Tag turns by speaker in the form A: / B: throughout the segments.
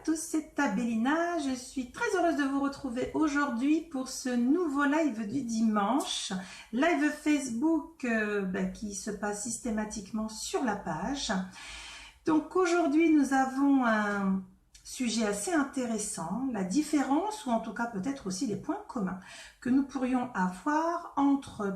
A: tous, c'est Abelina. Je suis très heureuse de vous retrouver aujourd'hui pour ce nouveau live du dimanche. Live Facebook qui se passe systématiquement sur la page. Donc aujourd'hui, nous avons un sujet assez intéressant, la différence ou en tout cas peut-être aussi les points communs que nous pourrions avoir entre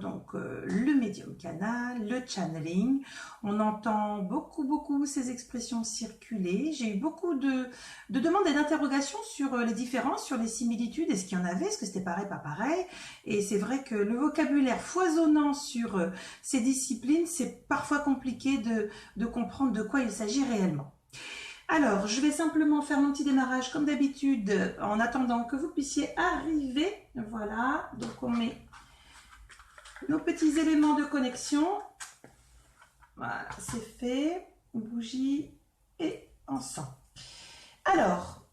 A: le médium canal, le channeling. On entend beaucoup ces expressions circuler. J'ai eu beaucoup de demandes et d'interrogations sur les différences, sur les similitudes. Est-ce qu'il y en avait? Est-ce que c'était pareil, pas pareil? Et c'est vrai que le vocabulaire foisonnant sur ces disciplines, c'est parfois compliqué de comprendre de quoi il s'agit réellement. Alors, je vais simplement faire mon petit démarrage comme d'habitude en attendant que vous puissiez arriver. Voilà, donc on met nos petits éléments de connexion. Voilà, c'est fait. Bougie et encens. Alors,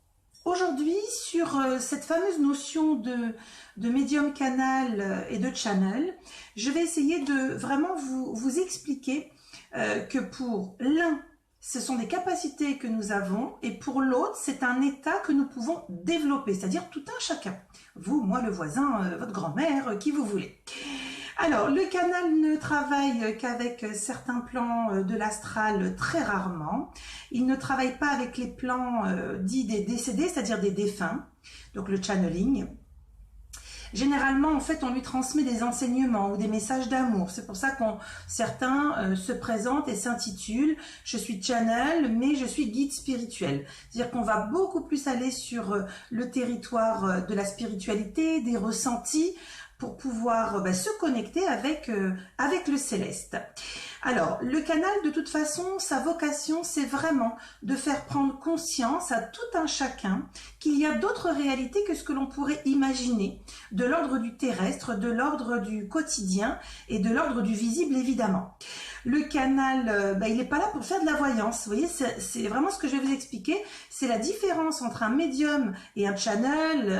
A: aujourd'hui, sur cette fameuse notion de médium canal et de channel, je vais essayer de vraiment vous expliquer que pour l'un, ce sont des capacités que nous avons et pour l'autre, c'est un état que nous pouvons développer, c'est-à-dire tout un chacun. Vous, moi, le voisin, votre grand-mère, qui vous voulez. Alors, le canal ne travaille qu'avec certains plans de l'astral très rarement. Il ne travaille pas avec les plans dits des décédés, c'est-à-dire des défunts, donc le channeling. Généralement, en fait, on lui transmet des enseignements ou des messages d'amour. C'est pour ça qu'on certains se présentent et s'intitulent « Je suis channel, mais je suis guide spirituel ». C'est-à-dire qu'on va beaucoup plus aller sur le territoire de la spiritualité, des ressentis, pour pouvoir se connecter avec le céleste. Alors, le canal, de toute façon, sa vocation, c'est vraiment de faire prendre conscience à tout un chacun qu'il y a d'autres réalités que ce que l'on pourrait imaginer, de l'ordre du terrestre, de l'ordre du quotidien et de l'ordre du visible, évidemment. Le canal, il n'est pas là pour faire de la voyance. Vous voyez, c'est vraiment ce que je vais vous expliquer. C'est la différence entre un médium et un channel,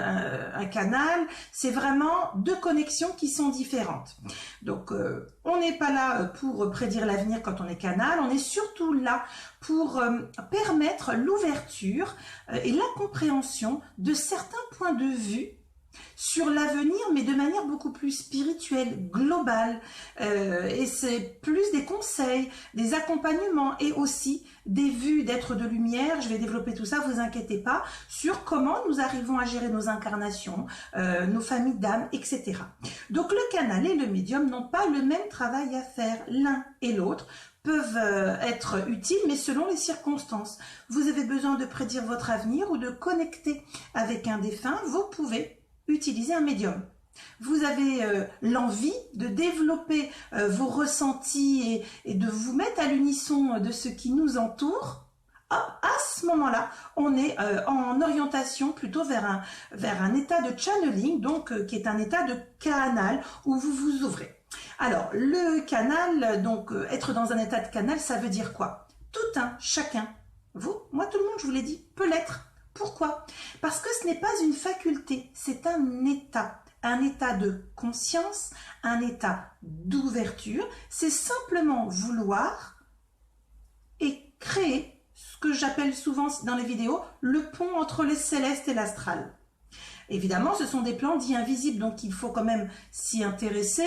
A: un canal. C'est vraiment deux connexions qui sont différentes. Donc, on n'est pas là pour prédire l'avenir quand on est canal. On est surtout là pour permettre l'ouverture et la compréhension de certains points de vue sur l'avenir, mais de manière beaucoup plus spirituelle, globale. Et c'est plus des conseils, des accompagnements et aussi des vues d'êtres de lumière. Je vais développer tout ça, vous inquiétez pas, sur comment nous arrivons à gérer nos incarnations, nos familles d'âmes, etc. Donc le canal et le médium n'ont pas le même travail à faire. L'un et l'autre peuvent être utiles, mais selon les circonstances. Vous avez besoin de prédire votre avenir ou de connecter avec un défunt, vous pouvez utiliser un médium. Vous avez l'envie de développer vos ressentis et de vous mettre à l'unisson de ce qui nous entoure. À ce moment-là, on est en orientation plutôt vers un état de channeling, donc qui est un état de canal où vous vous ouvrez. Alors, le canal, donc être dans un état de canal, ça veut dire quoi? Tout un, chacun, vous, moi, tout le monde, je vous l'ai dit, peut l'être. Pourquoi? Parce que ce n'est pas une faculté, c'est un état de conscience, un état d'ouverture. C'est simplement vouloir et créer ce que j'appelle souvent dans les vidéos le pont entre les célestes et l'astral. Évidemment, ce sont des plans dits invisibles, donc il faut quand même s'y intéresser.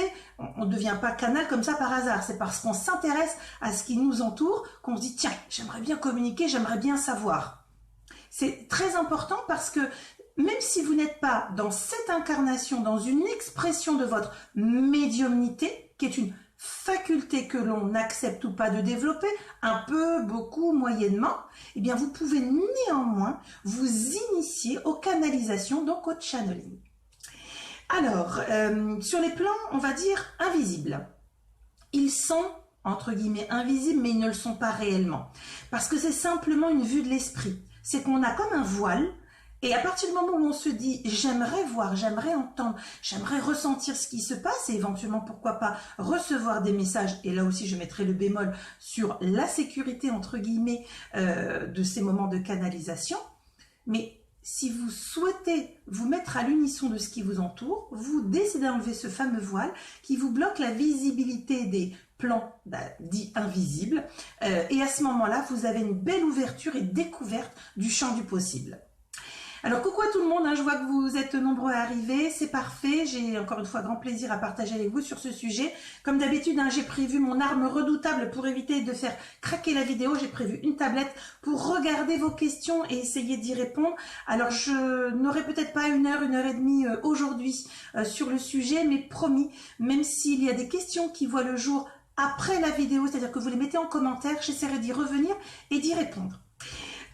A: On ne devient pas canal comme ça par hasard. C'est parce qu'on s'intéresse à ce qui nous entoure qu'on se dit « Tiens, j'aimerais bien communiquer, j'aimerais bien savoir ». C'est très important parce que même si vous n'êtes pas dans cette incarnation, dans une expression de votre médiumnité, qui est une faculté que l'on accepte ou pas de développer, un peu, beaucoup, moyennement, eh bien vous pouvez néanmoins vous initier aux canalisations, donc au channeling. Alors, sur les plans, on va dire invisibles, ils sont entre guillemets invisibles, mais ils ne le sont pas réellement, parce que c'est simplement une vue de l'esprit. C'est qu'on a comme un voile, et à partir du moment où on se dit « j'aimerais voir, j'aimerais entendre, j'aimerais ressentir ce qui se passe » et éventuellement, pourquoi pas, recevoir des messages, et là aussi je mettrai le bémol sur la sécurité, entre guillemets, de ces moments de canalisation, mais si vous souhaitez vous mettre à l'unisson de ce qui vous entoure, vous décidez d'enlever ce fameux voile qui vous bloque la visibilité des plans dits invisibles. Et à ce moment-là, vous avez une belle ouverture et découverte du champ du possible. Alors coucou à tout le monde, je vois que vous êtes nombreux à arriver, c'est parfait, j'ai encore une fois grand plaisir à partager avec vous sur ce sujet. Comme d'habitude, j'ai prévu mon arme redoutable pour éviter de faire craquer la vidéo, j'ai prévu une tablette pour regarder vos questions et essayer d'y répondre. Alors je n'aurai peut-être pas une heure et demie aujourd'hui sur le sujet, mais promis, même s'il y a des questions qui voient le jour après la vidéo, c'est-à-dire que vous les mettez en commentaire, j'essaierai d'y revenir et d'y répondre.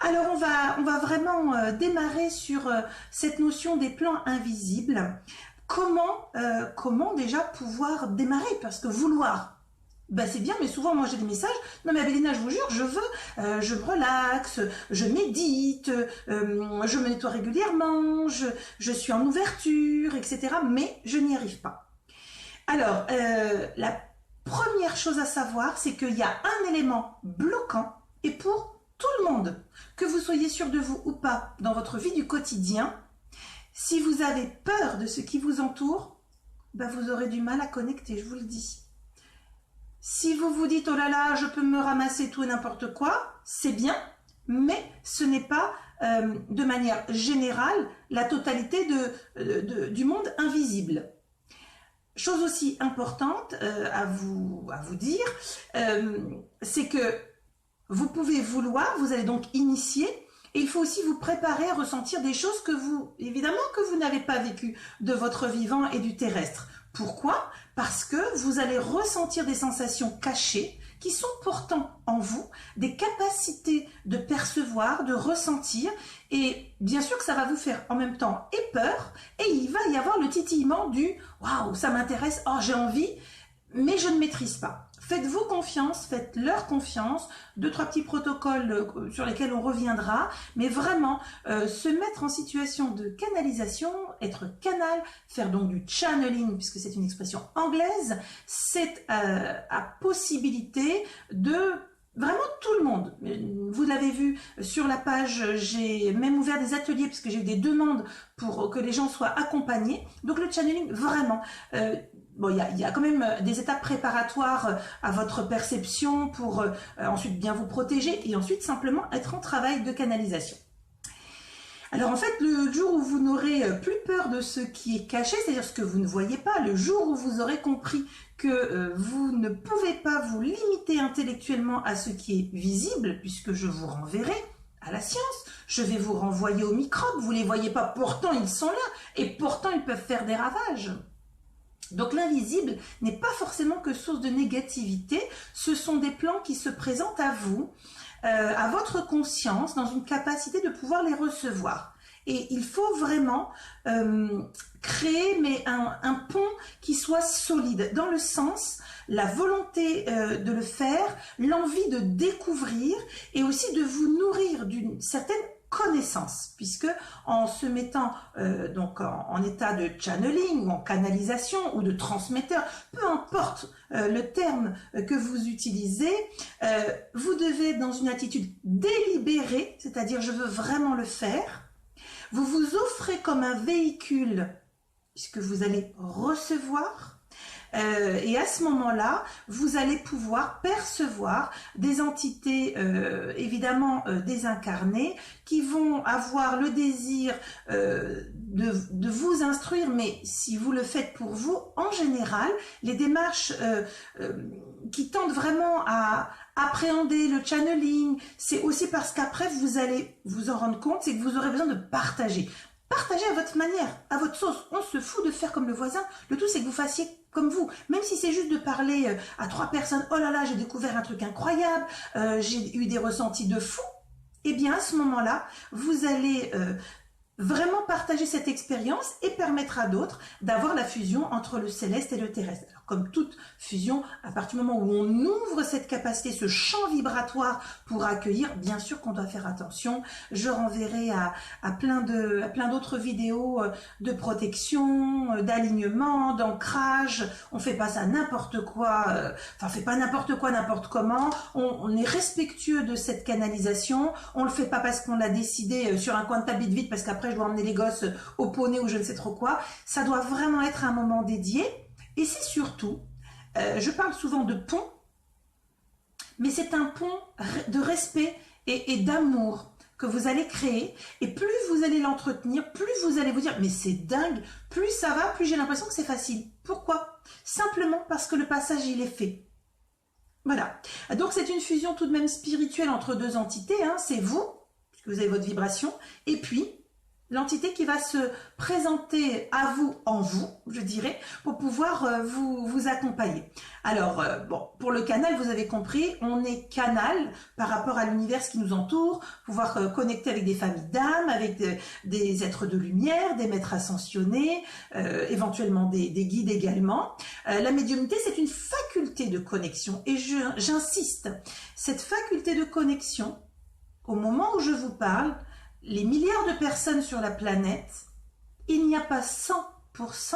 A: Alors on va vraiment démarrer sur cette notion des plans invisibles. Comment déjà pouvoir démarrer? Parce que vouloir, c'est bien, mais souvent moi j'ai des messages, non mais Abelina, je vous jure, je me relaxe, je médite, je me nettoie régulièrement, je suis en ouverture, etc. Mais je n'y arrive pas. Alors, la première chose à savoir, c'est qu'il y a un élément bloquant, et pour tout le monde, que vous soyez sûr de vous ou pas dans votre vie du quotidien, si vous avez peur de ce qui vous entoure, vous aurez du mal à connecter, je vous le dis. Si vous vous dites, oh là là, je peux me ramasser tout et n'importe quoi, c'est bien, mais ce n'est pas de manière générale la totalité du monde invisible. Chose aussi importante à vous dire, c'est que vous pouvez vouloir, vous allez donc initier, et il faut aussi vous préparer à ressentir des choses évidemment que vous n'avez pas vécues de votre vivant et du terrestre. Pourquoi? Parce que vous allez ressentir des sensations cachées qui sont pourtant en vous, des capacités de percevoir, de ressentir, et bien sûr que ça va vous faire en même temps et peur, et il va y avoir le titillement du « waouh, ça m'intéresse, oh j'ai envie », mais je ne maîtrise pas. Faites-vous confiance, faites-leur confiance, 2-3 petits protocoles sur lesquels on reviendra, mais vraiment se mettre en situation de canalisation, être canal, faire donc du channeling, puisque c'est une expression anglaise, c'est à possibilité de vraiment tout le monde. Vous l'avez vu sur la page, j'ai même ouvert des ateliers parce que j'ai eu des demandes pour que les gens soient accompagnés. Donc le channeling, vraiment, il y a quand même des étapes préparatoires à votre perception pour ensuite bien vous protéger et ensuite simplement être en travail de canalisation. Alors en fait, le jour où vous n'aurez plus peur de ce qui est caché, c'est-à-dire ce que vous ne voyez pas, le jour où vous aurez compris que vous ne pouvez pas vous limiter intellectuellement à ce qui est visible, puisque je vous renverrai à la science, je vais vous renvoyer aux microbes, vous ne les voyez pas, pourtant ils sont là, et pourtant ils peuvent faire des ravages. Donc l'invisible n'est pas forcément que source de négativité, ce sont des plans qui se présentent à vous, à votre conscience, dans une capacité de pouvoir les recevoir. Et il faut vraiment créer un pont qui soit solide, dans le sens, la volonté de le faire, l'envie de découvrir et aussi de vous nourrir d'une certaine connaissance, puisque en se mettant donc en état de channeling ou en canalisation ou de transmetteur, peu importe le terme que vous utilisez, vous devez être dans une attitude délibérée, c'est-à-dire je veux vraiment le faire. Vous vous offrez comme un véhicule, puisque vous allez recevoir. Et à ce moment-là, vous allez pouvoir percevoir des entités évidemment désincarnées qui vont avoir le désir de vous instruire, mais si vous le faites pour vous, en général, les démarches qui tendent vraiment à appréhender le channeling, c'est aussi parce qu'après vous allez vous en rendre compte, c'est que vous aurez besoin de partager. Partagez à votre manière, à votre sauce. On se fout de faire comme le voisin. Le tout, c'est que vous fassiez comme vous. Même si c'est juste de parler à 3 personnes, oh là là, j'ai découvert un truc incroyable, j'ai eu des ressentis de fou. Eh bien, à ce moment-là, vous allez vraiment partager cette expérience et permettre à d'autres d'avoir la fusion entre le céleste et le terrestre. Alors, comme toute fusion, à partir du moment où on ouvre cette capacité, ce champ vibratoire pour accueillir, bien sûr qu'on doit faire attention. Je renverrai à plein d'autres vidéos de protection, d'alignement, d'ancrage. On fait pas ça n'importe quoi, on fait pas n'importe quoi, n'importe comment. On est respectueux de cette canalisation. On le fait pas parce qu'on l'a décidé sur un coin de table vide parce qu'après je dois emmener les gosses au poney ou je ne sais trop quoi. Ça doit vraiment être un moment dédié. Et c'est surtout, je parle souvent de pont, mais c'est un pont de respect et d'amour que vous allez créer, et plus vous allez l'entretenir, plus vous allez vous dire, mais c'est dingue, plus ça va, plus j'ai l'impression que c'est facile. Pourquoi? Simplement parce que le passage, il est fait. Voilà. Donc c'est une fusion tout de même spirituelle entre deux entités, hein. C'est vous, puisque vous avez votre vibration, et puis l'entité qui va se présenter à vous, en vous, je dirais, pour pouvoir vous accompagner. Alors, bon, pour le canal, vous avez compris, on est canal par rapport à l'univers qui nous entoure, pouvoir connecter avec des familles d'âmes, avec des êtres de lumière, des maîtres ascensionnés, éventuellement des guides également. La médiumnité, c'est une faculté de connexion, et j'insiste, cette faculté de connexion, au moment où je vous parle, les milliards de personnes sur la planète, il n'y a pas 100%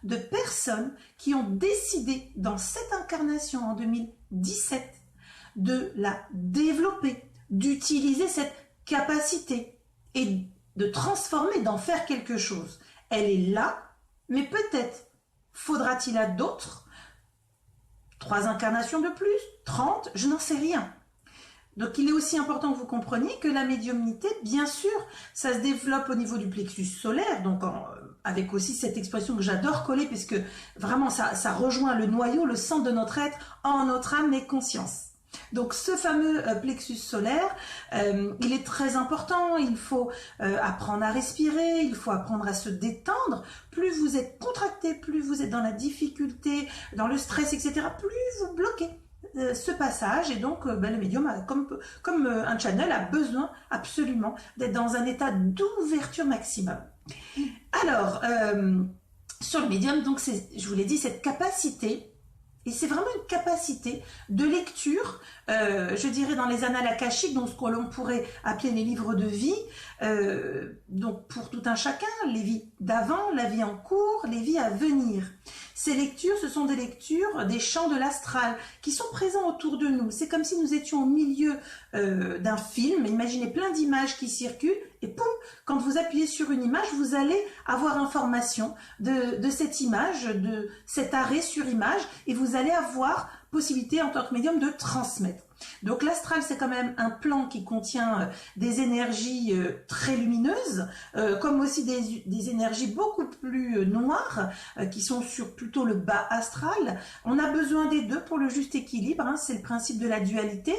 A: de personnes qui ont décidé dans cette incarnation en 2017 de la développer, d'utiliser cette capacité et de transformer, d'en faire quelque chose. Elle est là, mais peut-être faudra-t-il à d'autres 3 incarnations de plus, 30, je n'en sais rien. Donc, il est aussi important que vous compreniez que la médiumnité, bien sûr, ça se développe au niveau du plexus solaire, donc avec aussi cette expression que j'adore coller, parce que vraiment, ça rejoint le noyau, le centre de notre être, en notre âme et conscience. Donc, ce fameux plexus solaire, il est très important, il faut apprendre à respirer, il faut apprendre à se détendre. Plus vous êtes contracté, plus vous êtes dans la difficulté, dans le stress, etc., plus vous bloquez ce passage, et donc le médium, comme un channel, a besoin absolument d'être dans un état d'ouverture maximum. Alors, sur le médium, donc je vous l'ai dit, cette capacité, et c'est vraiment une capacité de lecture, je dirais dans les annales akashiques, donc ce que l'on pourrait appeler les livres de vie, donc pour tout un chacun, les vies d'avant, la vie en cours, les vies à venir. Ces lectures, ce sont des lectures des champs de l'astral qui sont présents autour de nous. C'est comme si nous étions au milieu d'un film. Imaginez plein d'images qui circulent et poum, quand vous appuyez sur une image, vous allez avoir information de cette image, de cet arrêt sur image, et vous allez avoir possibilité en tant que médium de transmettre. Donc l'astral, c'est quand même un plan qui contient des énergies très lumineuses, comme aussi des énergies beaucoup plus noires, qui sont sur plutôt le bas astral. On a besoin des deux pour le juste équilibre, hein, c'est le principe de la dualité.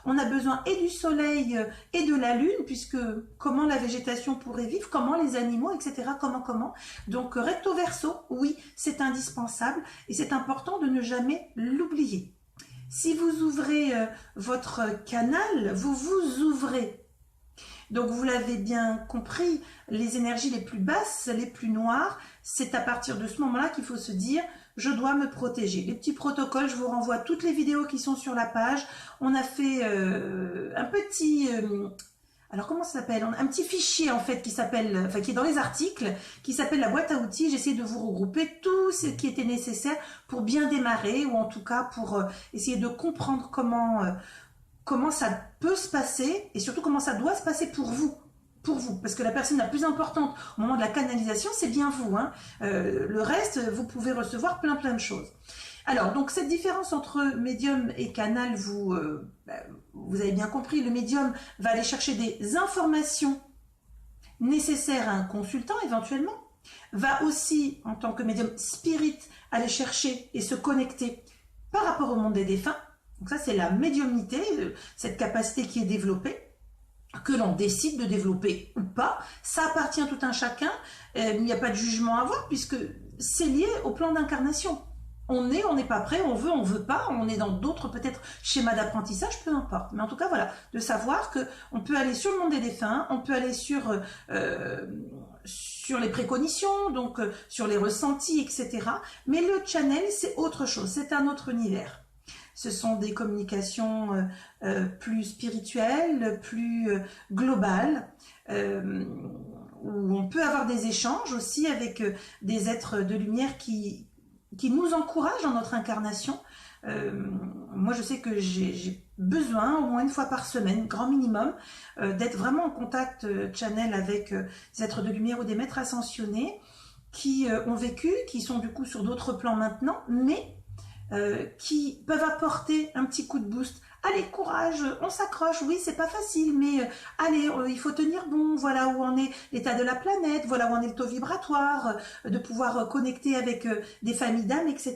A: On a besoin et du soleil et de la lune, puisque comment la végétation pourrait vivre, comment les animaux, etc. Comment. Donc recto verso, oui, c'est indispensable, et c'est important de ne jamais l'oublier. Si vous ouvrez votre canal, vous vous ouvrez. Donc vous l'avez bien compris, les énergies les plus basses, les plus noires, c'est à partir de ce moment-là qu'il faut se dire « je dois me protéger ». Les petits protocoles, je vous renvoie toutes les vidéos qui sont sur la page. On a fait un petit... alors comment ça s'appelle? Un petit fichier en fait qui s'appelle, enfin qui est dans les articles, qui s'appelle la boîte à outils. J'ai essayé de vous regrouper tout ce qui était nécessaire pour bien démarrer, ou en tout cas pour essayer de comprendre comment ça peut se passer, et surtout comment ça doit se passer pour vous. Parce que la personne la plus importante au moment de la canalisation, c'est bien vous, hein. Le reste, vous pouvez recevoir plein de choses. Alors, donc cette différence entre médium et canal, vous avez bien compris, le médium va aller chercher des informations nécessaires à un consultant éventuellement, va aussi, en tant que médium spirit, aller chercher et se connecter par rapport au monde des défunts. Donc ça, c'est la médiumnité, cette capacité qui est développée, que l'on décide de développer ou pas. Ça appartient à tout un chacun, il n'y a pas de jugement à avoir, puisque c'est lié au plan d'incarnation. On n'est pas prêt, on veut pas, on est dans d'autres peut-être schémas d'apprentissage, peu importe. Mais en tout cas, voilà, de savoir qu'on peut aller sur le monde des défunts, on peut aller sur les précognitions, donc sur les ressentis, etc. Mais le channel, c'est autre chose, c'est un autre univers. Ce sont des communications plus spirituelles, plus globales, où on peut avoir des échanges aussi avec des êtres de lumière qui nous encouragent dans notre incarnation. Moi, je sais que j'ai besoin, au moins une fois par semaine, grand minimum, d'être vraiment en contact channel avec des êtres de lumière ou des maîtres ascensionnés qui ont vécu, qui sont du coup sur d'autres plans maintenant, mais qui peuvent apporter un petit coup de boost allez, courage, on s'accroche, oui, c'est pas facile, mais allez, il faut tenir bon, voilà où en est l'état de la planète, voilà où en est le taux vibratoire, de pouvoir connecter avec des familles d'âmes, etc.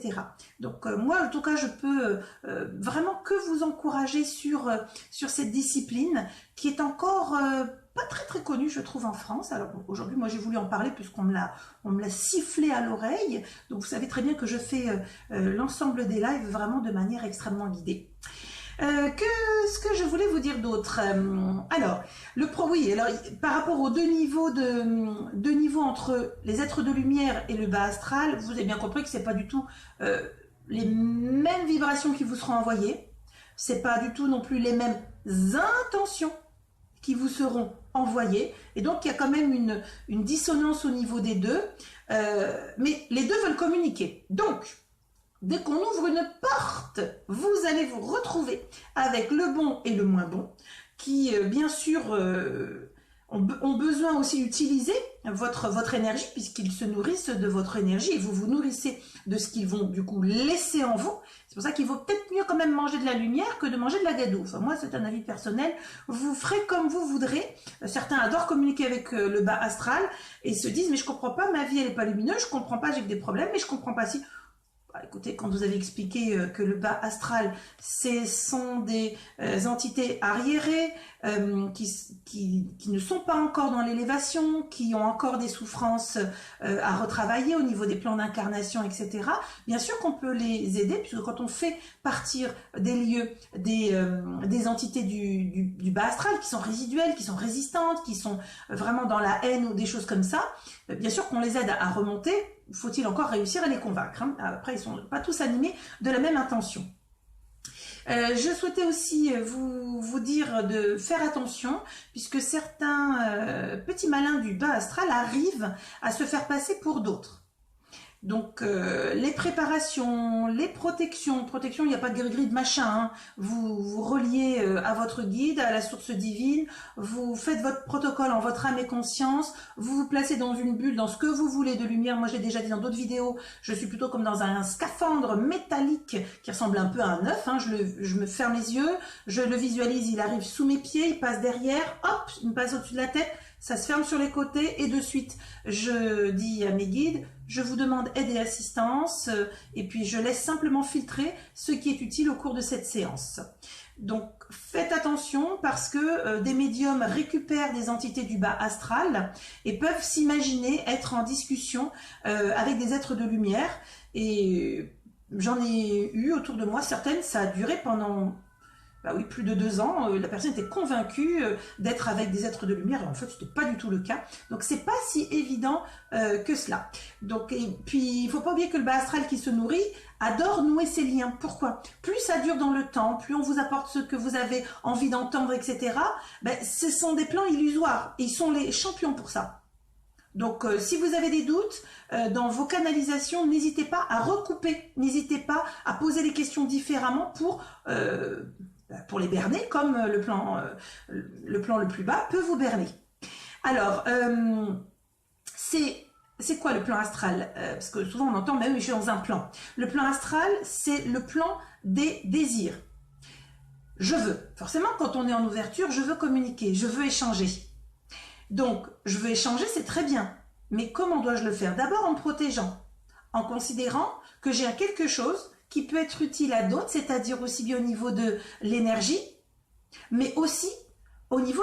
A: Donc moi, en tout cas, je peux vraiment que vous encourager sur cette discipline qui est encore pas très connue, je trouve, en France. Alors aujourd'hui, moi, j'ai voulu en parler puisqu'on me l'a sifflé à l'oreille. Donc vous savez très bien que je fais l'ensemble des lives vraiment de manière extrêmement guidée. Ce que je voulais vous dire d'autre, alors oui, alors par rapport aux deux niveaux entre les êtres de lumière et le bas astral, vous avez bien compris que c'est pas du tout les mêmes vibrations qui vous seront envoyées, c'est pas du tout non plus les mêmes intentions qui vous seront envoyées, et donc il y a quand même une dissonance au niveau des deux, mais les deux veulent communiquer. Donc dès qu'on ouvre une porte, vous allez vous retrouver avec le bon et le moins bon, qui bien sûr ont besoin aussi d'utiliser votre énergie, puisqu'ils se nourrissent de votre énergie, et vous vous nourrissez de ce qu'ils vont du coup laisser en vous. C'est pour ça qu'il vaut peut-être mieux quand même manger de la lumière que de manger de la gadoue. Enfin, moi, c'est un avis personnel. Vous ferez comme vous voudrez. Certains adorent communiquer avec le bas astral et se disent « mais je comprends pas, ma vie elle est pas lumineuse, je comprends pas, j'ai que des problèmes, mais je comprends pas si... » Bah, écoutez, quand vous avez expliqué que le bas astral, ce sont des entités arriérées qui ne sont pas encore dans l'élévation, qui ont encore des souffrances à retravailler au niveau des plans d'incarnation, etc. Bien sûr qu'on peut les aider, puisque quand on fait partir des lieux, des entités du bas astral, qui sont résiduelles, qui sont résistantes, qui sont vraiment dans la haine ou des choses comme ça, bien sûr qu'on les aide à remonter. Faut-il encore réussir à les convaincre, hein. Après, ils ne sont pas tous animés de la même intention. Je souhaitais aussi vous dire de faire attention, puisque certains petits malins du bas astral arrivent à se faire passer pour d'autres. Donc les préparations, les protections, il n'y a pas de gris-gris de machin, hein. Vous reliez à votre guide, à la source divine, vous faites votre protocole en votre âme et conscience, vous vous placez dans une bulle, dans ce que vous voulez de lumière. Moi j'ai déjà dit dans d'autres vidéos, je suis plutôt comme dans un scaphandre métallique qui ressemble un peu à un œuf, hein. Je me ferme les yeux, je le visualise, il arrive sous mes pieds, il passe derrière, hop, il me passe au-dessus de la tête, ça se ferme sur les côtés et de suite je dis à mes guides, je vous demande aide et assistance, et puis je laisse simplement filtrer ce qui est utile au cours de cette séance. Donc faites attention parce que des médiums récupèrent des entités du bas astral et peuvent s'imaginer être en discussion avec des êtres de lumière, et j'en ai eu autour de moi certaines, ça a duré pendant... Bah oui, plus de 2 ans, la personne était convaincue d'être avec des êtres de lumière, et en fait, c'était pas du tout le cas. Donc, c'est pas si évident que cela. Donc, et puis, il faut pas oublier que le bas astral qui se nourrit adore nouer ses liens. Pourquoi? Plus ça dure dans le temps, plus on vous apporte ce que vous avez envie d'entendre, etc. Ben, ce sont des plans illusoires, et ils sont les champions pour ça. Donc, si vous avez des doutes dans vos canalisations, n'hésitez pas à recouper, n'hésitez pas à poser les questions différemment pour les berner, comme le plan le plus bas peut vous berner. Alors, c'est quoi le plan astral? Parce que souvent on entend, mais oui, je suis dans un plan. Le plan astral, c'est le plan des désirs. Je veux. Forcément, quand on est en ouverture, je veux communiquer, je veux échanger. Donc, je veux échanger, c'est très bien. Mais comment dois-je le faire? D'abord en me protégeant, en considérant que j'ai quelque chose qui peut être utile à d'autres, c'est-à-dire aussi bien au niveau de l'énergie, mais aussi au niveau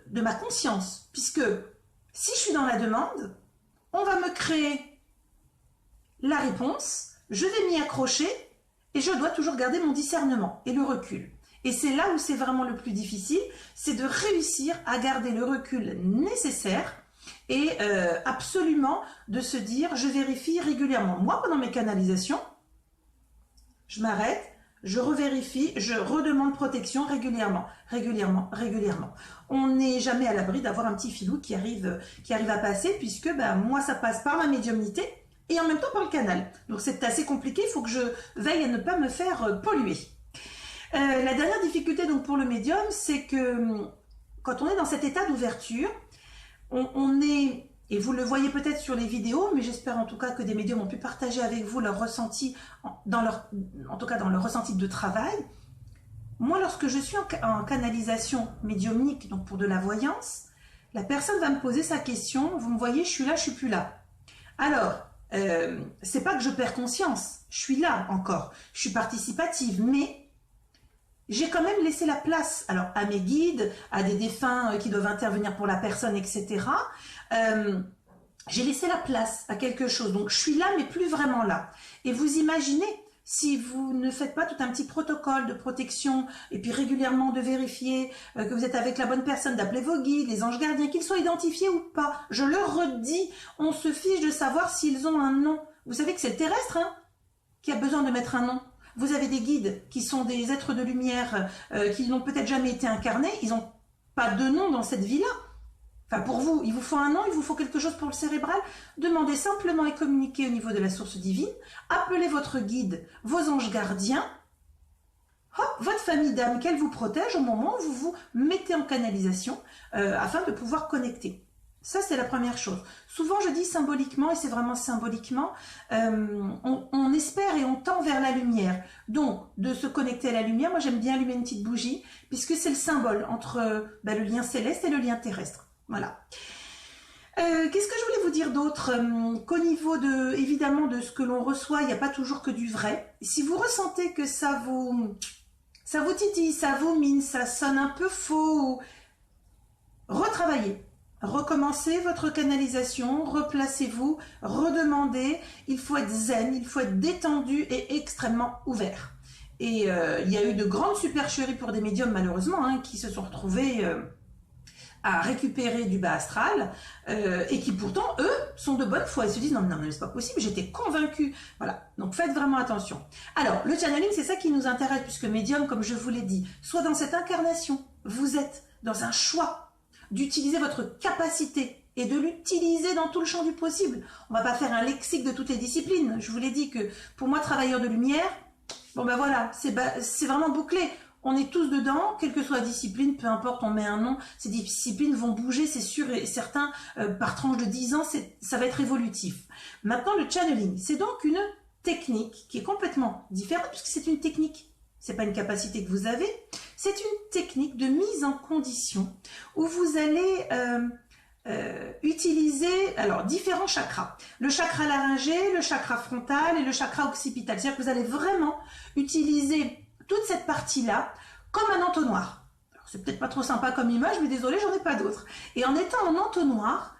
A: de ma conscience. Puisque si je suis dans la demande, on va me créer la réponse, je vais m'y accrocher et je dois toujours garder mon discernement et le recul. Et c'est là où c'est vraiment le plus difficile, c'est de réussir à garder le recul nécessaire et absolument de se dire, je vérifie régulièrement. Moi, pendant mes canalisations, je m'arrête, je revérifie, je redemande protection régulièrement. On n'est jamais à l'abri d'avoir un petit filou qui arrive à passer, puisque moi, ça passe par ma médiumnité et en même temps par le canal. Donc c'est assez compliqué, il faut que je veille à ne pas me faire polluer. La dernière difficulté donc pour le médium, c'est que quand on est dans cet état d'ouverture, on est, et vous le voyez peut-être sur les vidéos, mais j'espère en tout cas que des médiums ont pu partager avec vous leur ressenti, en tout cas dans leur ressenti de travail, moi, lorsque je suis en canalisation médiumnique, donc pour de la voyance, la personne va me poser sa question, vous me voyez, je suis là, je suis plus là. Alors, c'est pas que je perds conscience, je suis là encore, je suis participative, mais j'ai quand même laissé la place, alors à mes guides, à des défunts qui doivent intervenir pour la personne, etc. J'ai laissé la place à quelque chose, donc je suis là, mais plus vraiment là. Et vous imaginez, si vous ne faites pas tout un petit protocole de protection et puis régulièrement de vérifier que vous êtes avec la bonne personne, d'appeler vos guides, les anges gardiens, qu'ils soient identifiés ou pas. Je le redis, on se fiche de savoir s'ils ont un nom. Vous savez que c'est le terrestre qui a besoin de mettre un nom. Vous avez des guides qui sont des êtres de lumière qui n'ont peut-être jamais été incarnés, ils n'ont pas de nom dans cette vie-là. Enfin, pour vous, il vous faut un nom, il vous faut quelque chose pour le cérébral. Demandez simplement et communiquez au niveau de la source divine. Appelez votre guide, vos anges gardiens, hop, votre famille d'âme qu'elle vous protège au moment où vous vous mettez en canalisation afin de pouvoir connecter. Ça, c'est la première chose. Souvent, je dis symboliquement, et c'est vraiment symboliquement, on espère et on tend vers la lumière. Donc, de se connecter à la lumière, moi j'aime bien allumer une petite bougie, puisque c'est le symbole entre le lien céleste et le lien terrestre. Voilà. Qu'est-ce que je voulais vous dire d'autre? Qu'au niveau évidemment de ce que l'on reçoit, il n'y a pas toujours que du vrai. Si vous ressentez que ça vous titille, ça vous mine, ça sonne un peu faux, retravaillez. Recommencez votre canalisation, replacez-vous, redemandez. Il faut être zen, il faut être détendu et extrêmement ouvert. Et il y a eu de grandes supercheries pour des médiums malheureusement qui se sont retrouvés à récupérer du bas astral et qui pourtant, eux, sont de bonne foi. Ils se disent non, mais c'est pas possible, j'étais convaincue. Voilà, donc faites vraiment attention. Alors, le channeling, c'est ça qui nous intéresse, puisque médium, comme je vous l'ai dit, soit dans cette incarnation, vous êtes dans un choix d'utiliser votre capacité et de l'utiliser dans tout le champ du possible. On va pas faire un lexique de toutes les disciplines. Je vous l'ai dit que pour moi, travailleur de lumière, bon ben voilà, c'est vraiment bouclé. On est tous dedans, quelle que soit la discipline, peu importe, on met un nom, ces disciplines vont bouger, c'est sûr, et certains, par tranche de 10 ans, ça va être évolutif. Maintenant, le channeling, c'est donc une technique qui est complètement différente, puisque c'est une technique, c'est pas une capacité que vous avez, c'est une technique de mise en condition, où vous allez utiliser alors différents chakras. Le chakra laryngé, le chakra frontal et le chakra occipital. C'est-à-dire que vous allez vraiment utiliser toute cette partie-là comme un entonnoir. C'est peut-être pas trop sympa comme image, mais désolé, j'en ai pas d'autre. Et en étant en entonnoir,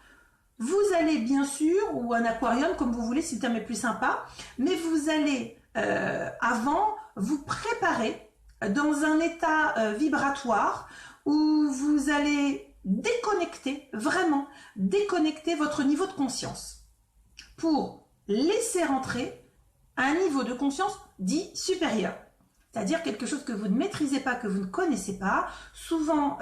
A: vous allez bien sûr, ou un aquarium comme vous voulez, si le terme est plus sympa, mais vous allez avant vous préparer dans un état vibratoire où vous allez déconnecter, vraiment déconnecter votre niveau de conscience pour laisser rentrer un niveau de conscience dit supérieur. C'est-à-dire quelque chose que vous ne maîtrisez pas, que vous ne connaissez pas. Souvent,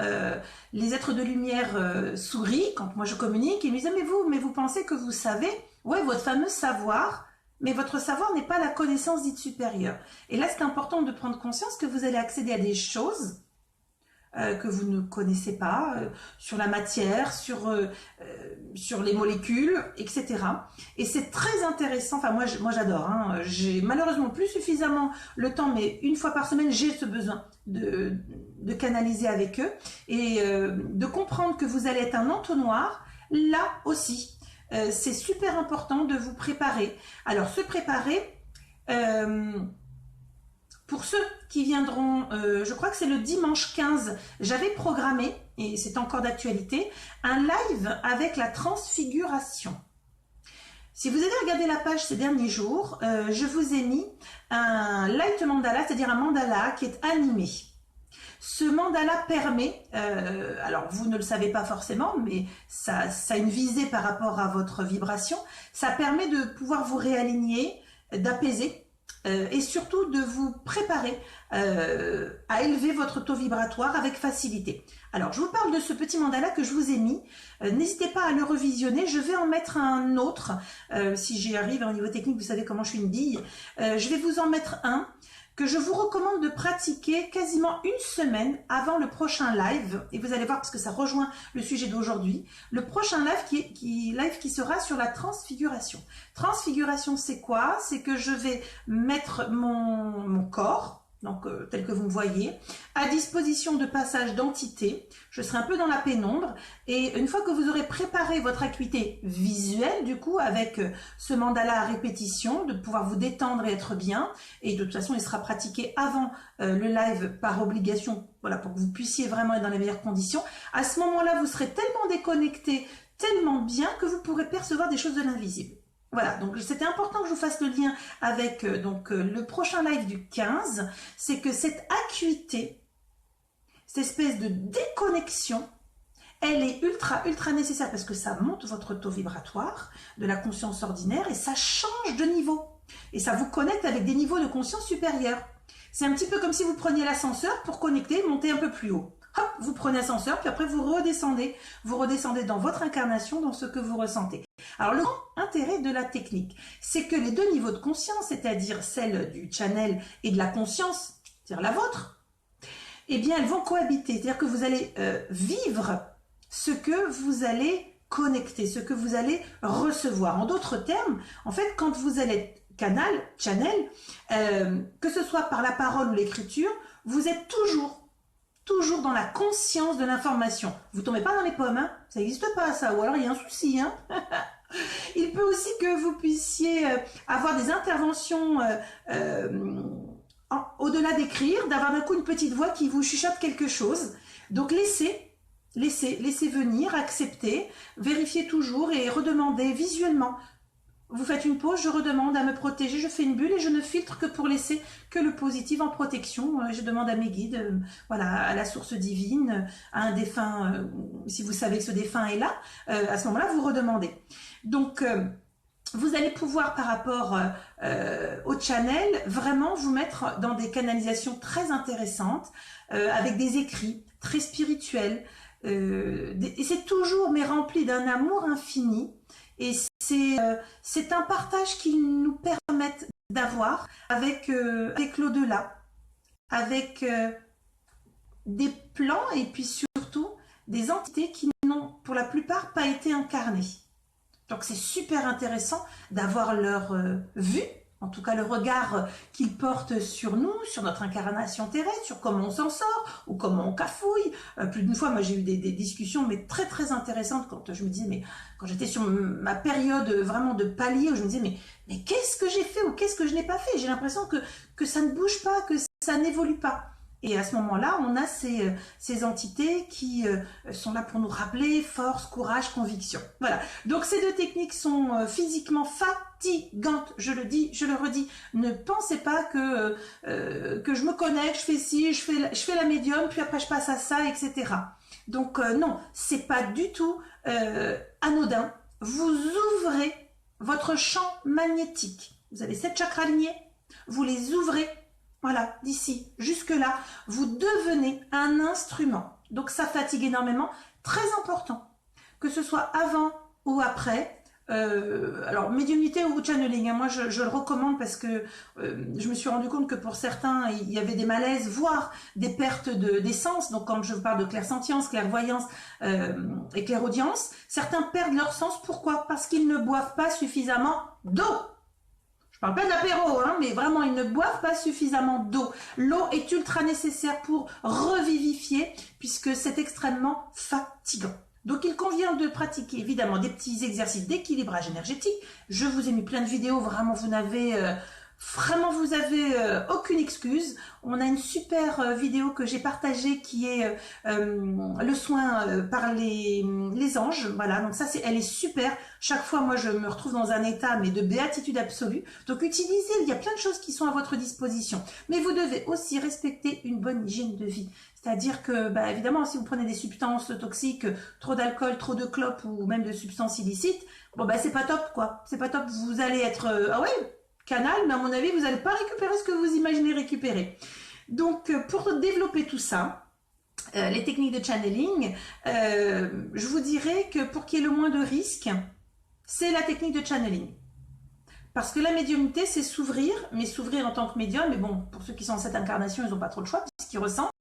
A: les êtres de lumière sourient quand moi je communique et me disent « mais vous pensez que vous savez ?» Ouais, votre fameux savoir, mais votre savoir n'est pas la connaissance dite supérieure. Et là, c'est important de prendre conscience que vous allez accéder à des choses que vous ne connaissez pas, sur la matière, sur les molécules, etc. Et c'est très intéressant, enfin moi j'adore, j'ai malheureusement plus suffisamment le temps, mais une fois par semaine j'ai ce besoin de canaliser avec eux et de comprendre que vous allez être un entonnoir, là aussi. C'est super important de vous préparer. Alors se préparer... pour ceux qui viendront, je crois que c'est le dimanche 15, j'avais programmé, et c'est encore d'actualité, un live avec la transfiguration. Si vous avez regardé la page ces derniers jours, je vous ai mis un light mandala, c'est-à-dire un mandala qui est animé. Ce mandala permet, alors vous ne le savez pas forcément, mais ça a une visée par rapport à votre vibration, ça permet de pouvoir vous réaligner, d'apaiser, et surtout de vous préparer à élever votre taux vibratoire avec facilité. Alors, je vous parle de ce petit mandala que je vous ai mis. N'hésitez pas à le revisionner. Je vais en mettre un autre. Si j'y arrive, au niveau technique, vous savez comment je suis une bille. Je vais vous en mettre un que je vous recommande de pratiquer quasiment une semaine avant le prochain live. Et vous allez voir, parce que ça rejoint le sujet d'aujourd'hui, le prochain live qui sera sur la transfiguration. Transfiguration, c'est quoi? C'est que je vais mettre mon corps, donc tel que vous me voyez, à disposition de passage d'entités. Je serai un peu dans la pénombre et une fois que vous aurez préparé votre acuité visuelle, du coup, avec ce mandala à répétition, de pouvoir vous détendre et être bien, et de toute façon, il sera pratiqué avant le live par obligation, voilà, pour que vous puissiez vraiment être dans les meilleures conditions. À ce moment-là, vous serez tellement déconnecté, tellement bien que vous pourrez percevoir des choses de l'invisible. Voilà, donc c'était important que je vous fasse le lien avec le prochain live du 15, c'est que cette acuité, cette espèce de déconnexion, elle est ultra nécessaire parce que ça monte votre taux vibratoire de la conscience ordinaire et ça change de niveau. Et ça vous connecte avec des niveaux de conscience supérieurs. C'est un petit peu comme si vous preniez l'ascenseur pour connecter, monter un peu plus haut. Hop, vous prenez l'ascenseur, puis après vous redescendez dans votre incarnation, dans ce que vous ressentez. Alors le grand intérêt de la technique, c'est que les deux niveaux de conscience, c'est-à-dire celle du channel et de la conscience, c'est-à-dire la vôtre, eh bien elles vont cohabiter, c'est-à-dire que vous allez vivre ce que vous allez connecter, ce que vous allez recevoir. En d'autres termes, en fait, quand vous allez channel, que ce soit par la parole ou l'écriture, vous êtes toujours dans la conscience de l'information. Vous ne tombez pas dans les pommes, hein, ça n'existe pas ça, ou alors il y a un souci. Hein. Il peut aussi que vous puissiez avoir des interventions au-delà d'écrire, d'avoir d'un coup une petite voix qui vous chuchote quelque chose. Donc laissez venir, accepter, vérifiez toujours et redemandez visuellement. Vous faites une pause, je redemande à me protéger, je fais une bulle et je ne filtre que pour laisser que le positif en protection. Je demande à mes guides, voilà, à la source divine, à un défunt, si vous savez que ce défunt est là, à ce moment-là, vous redemandez. Donc, vous allez pouvoir, par rapport au channel, vraiment vous mettre dans des canalisations très intéressantes, avec des écrits très spirituels, et c'est toujours mais rempli d'un amour infini. Et c'est un partage qui nous permet d'avoir avec l'au-delà, avec des plans et puis surtout des entités qui n'ont pour la plupart pas été incarnées. Donc c'est super intéressant d'avoir leur vue, en tout cas le regard qu'ils portent sur nous, sur notre incarnation terrestre, sur comment on s'en sort ou comment on cafouille. Plus d'une fois, moi j'ai eu des discussions mais très intéressantes quand je me disais, mais quand j'étais sur ma période vraiment de palier, où je me disais, mais qu'est-ce que j'ai fait ou qu'est-ce que je n'ai pas fait? J'ai l'impression que ça ne bouge pas, que ça n'évolue pas. Et à ce moment-là, on a ces entités qui sont là pour nous rappeler force, courage, conviction. Voilà. Donc ces deux techniques sont physiquement fatigantes. Je le dis, je le redis. Ne pensez pas que je me connecte, je fais ci, je fais la médium, puis après je passe à ça, etc. Donc non, c'est pas du tout anodin. Vous ouvrez votre champ magnétique. Vous avez 7 chakras alignés. Vous les ouvrez. Voilà, d'ici jusque-là, vous devenez un instrument. Donc ça fatigue énormément, très important. Que ce soit avant ou après. Alors, médiumnité ou channeling, hein, moi je le recommande parce que je me suis rendu compte que pour certains, il y avait des malaises, voire des pertes d'essence. Donc quand je vous parle de clairsentience, clairvoyance et clairaudience, certains perdent leur sens. Pourquoi? Parce qu'ils ne boivent pas suffisamment d'eau. Je parle pas d'apéro, hein, mais vraiment, ils ne boivent pas suffisamment d'eau. L'eau est ultra nécessaire pour revivifier, puisque c'est extrêmement fatigant. Donc, il convient de pratiquer, évidemment, des petits exercices d'équilibrage énergétique. Je vous ai mis plein de vidéos, vraiment, vous avez aucune excuse. On a une super vidéo que j'ai partagée qui est le soin par les anges. Voilà, donc ça, elle est super. Chaque fois, moi, je me retrouve dans un état mais de béatitude absolue. Donc, utilisez, il y a plein de choses qui sont à votre disposition. Mais vous devez aussi respecter une bonne hygiène de vie. C'est-à-dire que, bah, évidemment, si vous prenez des substances toxiques, trop d'alcool, trop de clopes ou même de substances illicites, bon, bah, c'est pas top, quoi. C'est pas top. Vous allez être, ah ouais, canal, mais à mon avis, vous n'allez pas récupérer ce que vous imaginez récupérer. Donc, pour développer tout ça, les techniques de channeling, je vous dirais que pour qu'il y ait le moins de risques, c'est la technique de channeling. Parce que la médiumnité, c'est s'ouvrir, mais s'ouvrir en tant que médium, mais bon, pour ceux qui sont en cette incarnation, ils n'ont pas trop le choix, puisqu'ils ressentent.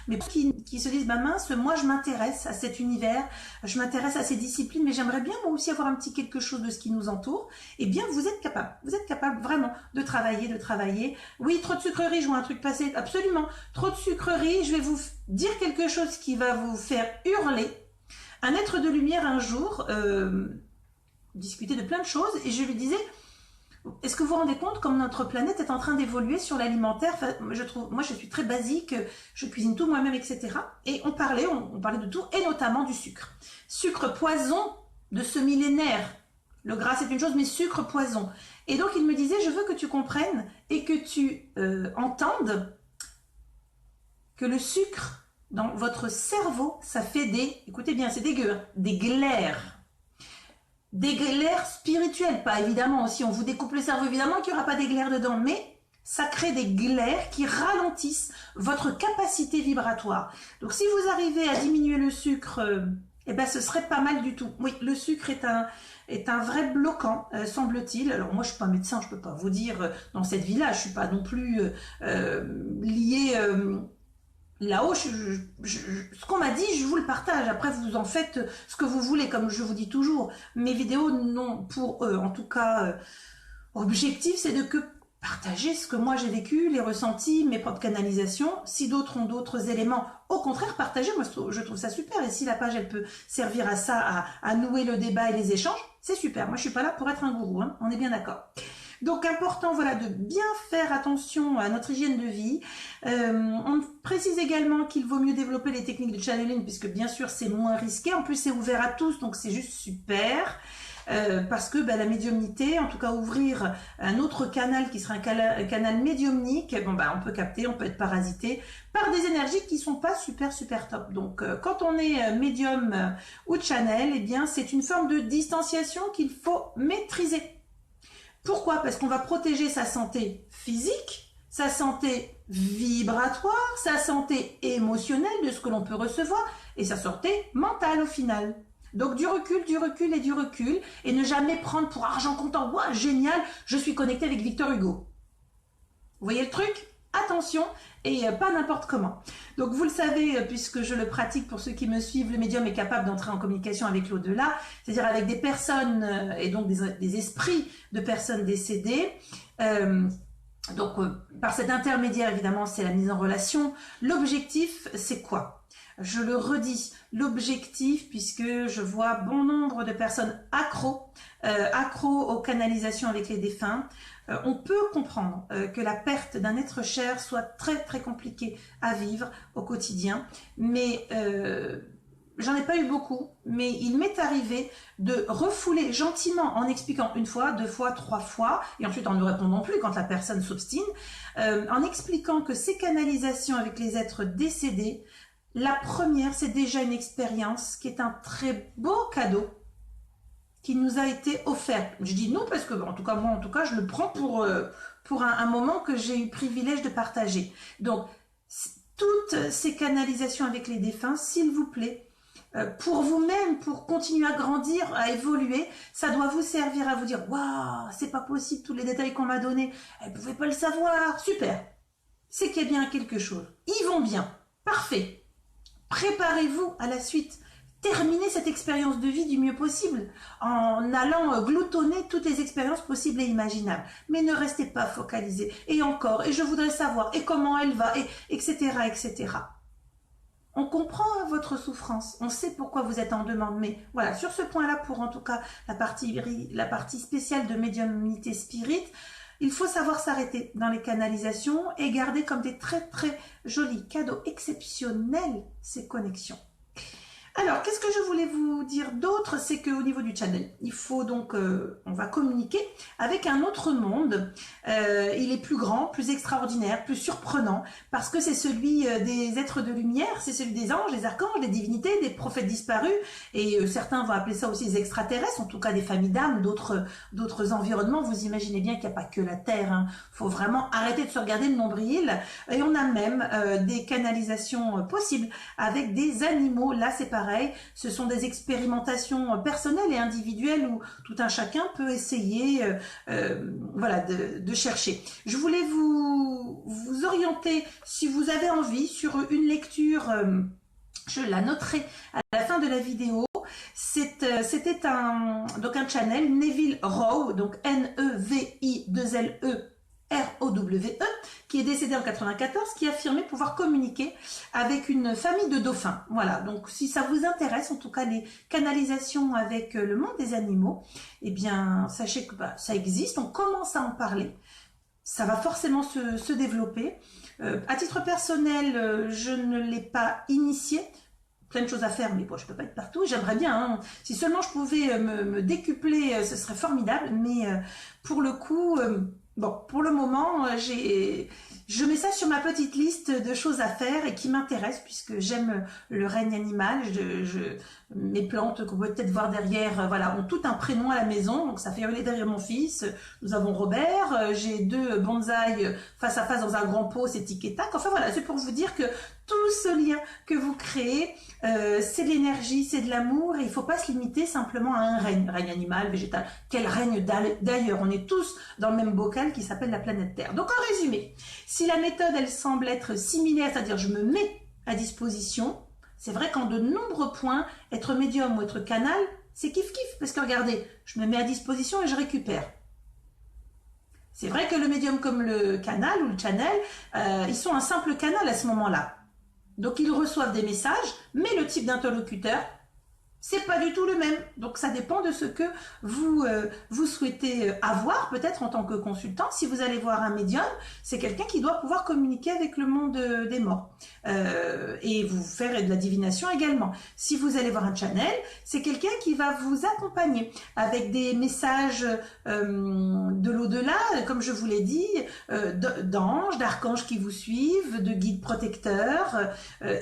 A: mais qui se disent, bah mince, moi je m'intéresse à cet univers, je m'intéresse à ces disciplines, mais j'aimerais bien moi aussi avoir un petit quelque chose de ce qui nous entoure, eh bien vous êtes capable vraiment de travailler. Oui, trop de sucreries, je vois un truc passer, absolument, trop de sucreries, je vais vous dire quelque chose qui va vous faire hurler. Un être de lumière un jour discutait de plein de choses et je lui disais, est-ce que vous vous rendez compte comme notre planète est en train d'évoluer sur l'alimentaire? Enfin, moi je suis très basique, je cuisine tout moi-même, etc. Et on parlait de tout, et notamment du sucre. Sucre poison de ce millénaire. Le gras c'est une chose, mais sucre poison. Et donc il me disait, je veux que tu comprennes et que tu entendes que le sucre dans votre cerveau, ça fait écoutez bien, c'est dégueu, hein, des glaires. Des glaires spirituelles, pas évidemment, si on vous découpe le cerveau, évidemment qu'il n'y aura pas des glaires dedans, mais ça crée des glaires qui ralentissent votre capacité vibratoire. Donc si vous arrivez à diminuer le sucre, eh ben, ce serait pas mal du tout. Oui, le sucre est un vrai bloquant, semble-t-il. Alors moi je suis pas médecin, je peux pas vous dire dans cette vie-là, je suis pas non plus liée... Là-haut, ce qu'on m'a dit, je vous le partage. Après, vous en faites ce que vous voulez, comme je vous dis toujours. Mes vidéos n'ont pour, en tout cas, objectif, c'est de partager ce que moi j'ai vécu, les ressentis, mes propres canalisations. Si d'autres ont d'autres éléments, au contraire, partagez. Moi, je trouve ça super. Et si la page, elle peut servir à ça, à nouer le débat et les échanges, c'est super. Moi, je suis pas là pour être un gourou, hein. On est bien d'accord. Donc important, voilà, de bien faire attention à notre hygiène de vie. On précise également qu'il vaut mieux développer les techniques de channeling puisque bien sûr c'est moins risqué. En plus c'est ouvert à tous, donc c'est juste super. Parce que la médiumnité, en tout cas ouvrir un autre canal qui sera un canal médiumnique, bon on peut capter, on peut être parasité par des énergies qui sont pas super top. Donc quand on est médium ou channel, eh bien c'est une forme de distanciation qu'il faut maîtriser. Pourquoi? Parce qu'on va protéger sa santé physique, sa santé vibratoire, sa santé émotionnelle de ce que l'on peut recevoir et sa santé mentale au final. Donc du recul et ne jamais prendre pour argent comptant. Ouah, génial, je suis connecté avec Victor Hugo. Vous voyez le truc? Attention, et pas n'importe comment. Donc vous le savez, puisque je le pratique pour ceux qui me suivent, le médium est capable d'entrer en communication avec l'au-delà, c'est-à-dire avec des personnes et donc des esprits de personnes décédées. Par cet intermédiaire, évidemment, c'est la mise en relation. L'objectif, c'est quoi? Je le redis, l'objectif, puisque je vois bon nombre de personnes accros aux canalisations avec les défunts, on peut comprendre que la perte d'un être cher soit très compliquée à vivre au quotidien, mais j'en ai pas eu beaucoup, mais il m'est arrivé de refouler gentiment en expliquant une fois, deux fois, trois fois, et ensuite en ne répondant plus quand la personne s'obstine, en expliquant que ces canalisations avec les êtres décédés, la première, c'est déjà une expérience qui est un très beau cadeau qui nous a été offert. Je dis non parce que, en tout cas, moi, je le prends pour un moment que j'ai eu le privilège de partager. Donc, toutes ces canalisations avec les défunts, s'il vous plaît, pour vous-même, pour continuer à grandir, à évoluer, ça doit vous servir à vous dire « Waouh, c'est pas possible, tous les détails qu'on m'a donnés, elle pouvait pas le savoir, super !» C'est qu'il y a bien quelque chose. Ils vont bien, parfait. Préparez-vous à la suite. Terminez cette expérience de vie du mieux possible en allant gloutonner toutes les expériences possibles et imaginables. Mais ne restez pas focalisé. Et encore, et je voudrais savoir, et comment elle va, etc. On comprend votre souffrance, on sait pourquoi vous êtes en demande, mais voilà, sur ce point-là, pour en tout cas la partie spéciale de médiumnité spirit, il faut savoir s'arrêter dans les canalisations et garder comme des très jolis cadeaux exceptionnels ces connexions. Alors, qu'est-ce que je voulais vous dire d'autre? C'est qu'au niveau du channel, il faut donc, on va communiquer avec un autre monde. Il est plus grand, plus extraordinaire, plus surprenant, parce que c'est celui des êtres de lumière, c'est celui des anges, des archanges, des divinités, des prophètes disparus, et certains vont appeler ça aussi des extraterrestres, en tout cas des familles d'âmes, d'autres environnements. Vous imaginez bien qu'il n'y a pas que la Terre, hein. Faut vraiment arrêter de se regarder le nombril, et on a même des canalisations possibles avec des animaux, là c'est pareil. pareil, ce sont des expérimentations personnelles et individuelles où tout un chacun peut essayer voilà, de chercher. Je voulais vous orienter, si vous avez envie, sur une lecture, je la noterai à la fin de la vidéo. C'était donc un channel, Neville Rowe, donc N-E-V-I-2-L-E-R-O-W-E, qui est décédé en 94, qui affirmait pouvoir communiquer avec une famille de dauphins. Voilà, donc si ça vous intéresse, en tout cas les canalisations avec le monde des animaux, eh bien sachez que ça existe, on commence à en parler. Ça va forcément se développer. À titre personnel, je ne l'ai pas initié. Plein de choses à faire, mais bon, je peux pas être partout. J'aimerais bien, hein. Si seulement je pouvais me décupler, ce serait formidable. Mais pour le coup, bon, pour le moment, je mets ça sur ma petite liste de choses à faire et qui m'intéressent puisque j'aime le règne animal. Mes plantes qu'on peut peut-être voir derrière, voilà, ont tout un prénom à la maison, donc ça fait hurler derrière mon fils. Nous avons Robert, j'ai 2 bonsaïs face à face dans un grand pot, c'est tic et tac. Enfin voilà, c'est pour vous dire que tout ce lien que vous créez, c'est de l'énergie, c'est de l'amour, et il ne faut pas se limiter simplement à un règne animal, végétal. Quel règne d'ailleurs? On est tous dans le même bocal qui s'appelle la planète Terre. Donc en résumé, si la méthode elle semble être similaire, c'est-à-dire je me mets à disposition, c'est vrai qu'en de nombreux points, être médium ou être canal, c'est kiff-kiff, parce que regardez, je me mets à disposition et je récupère. C'est vrai que le médium comme le canal ou le channel, ils sont un simple canal à ce moment-là. Donc ils reçoivent des messages, mais le type d'interlocuteur, c'est pas du tout le même. Donc ça dépend de ce que vous souhaitez avoir peut-être en tant que consultant. Si vous allez voir un médium, c'est quelqu'un qui doit pouvoir communiquer avec le monde des morts et vous faire de la divination également. Si vous allez voir un channel, c'est quelqu'un qui va vous accompagner avec des messages de l'au-delà, comme je vous l'ai dit, d'anges, d'archanges qui vous suivent, de guides protecteurs.